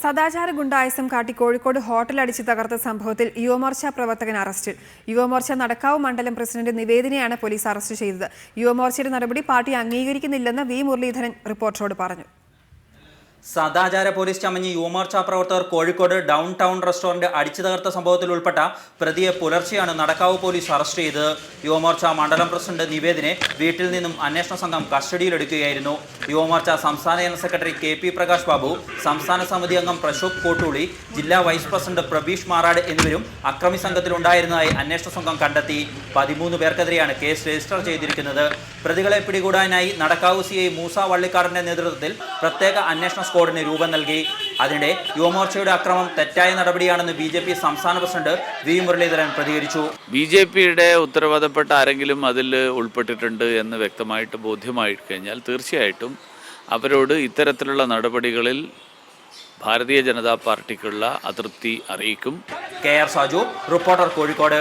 സദാചാര ഗുണ്ടായസം കാട്ടി കോഴിക്കോട് ഹോട്ടൽ അടിച്ച് തകർത്ത സംഭവത്തിൽ യുവമോർച്ച പ്രവർത്തകൻ അറസ്റ്റിൽ. യുവമോർച്ച നടക്കാവ് മണ്ഡലം പ്രസിഡന്റ് നിവേദിനെയാണ് പോലീസ് അറസ്റ്റ് ചെയ്തത്. യുവമോർച്ചയുടെ നടപടി പാർട്ടി അംഗീകരിക്കുന്നില്ലെന്ന് വി മുരളീധരൻ റിപ്പോർട്ടറോട് പറഞ്ഞു. സദാചാര പോലീസ് ചമഞ്ഞ് യുവമോർച്ച പ്രവർത്തകർ കോഴിക്കോട് ഡൗൺ ടൗൺ റെസ്റ്റോറന്റ് അടിച്ചു തകർത്ത സംഭവത്തിൽ ഉൾപ്പെട്ട പ്രതിയെ പുലർച്ചെയാണ് നടക്കാവ് പോലീസ് അറസ്റ്റ് ചെയ്തത്. യുവമോർച്ച മണ്ഡലം പ്രസിഡന്റ് നിവേദിനെ വീട്ടിൽ നിന്നും അന്വേഷണ സംഘം കസ്റ്റഡിയിലെടുക്കുകയായിരുന്നു. യുവമോർച്ച സംസ്ഥാന general secretary KP Prakash Babu, സംസ്ഥാന സമിതി അംഗം പ്രശോക് കോട്ടൂളി, ജില്ലാ വൈസ് പ്രസിഡന്റ് പ്രബീഷ് മാറാട് എന്നിവരും അക്രമി സംഘത്തിലുണ്ടായിരുന്നതായി അന്വേഷണ സംഘം കണ്ടെത്തി. 13 പേർക്കെതിരെയാണ് കേസ് രജിസ്റ്റർ ചെയ്തിരിക്കുന്നത്. പ്രതികളെ പിടികൂടാനായി നടക്കാവ് CI മൂസ വള്ളിക്കാടിന്റെ നേതൃത്വത്തിൽ പ്രത്യേക അന്വേഷണ സ്ക്വാഡിന് രൂപം നൽകി. അതിനിടെ യുവമോർച്ചയുടെ അക്രമം തെറ്റായ നടപടിയാണെന്ന് BJP സംസ്ഥാന പ്രസിഡന്റ് വി മുരളീധരൻ പ്രതികരിച്ചു. BJPയുടെ ഉത്തരവാദപ്പെട്ട ആരെങ്കിലും അതിൽ ഉൾപ്പെട്ടിട്ടുണ്ട് എന്ന് വ്യക്തമായിട്ട് ബോധ്യമായി കഴിഞ്ഞാൽ തീർച്ചയായിട്ടും അവരോട് ഇത്തരത്തിലുള്ള നടപടികളിൽ ഭാരതീയ ജനതാ പാർട്ടിക്കുള്ള അതൃപ്തി അറിയിക്കും. KR Saju, reporter, Kozhikode.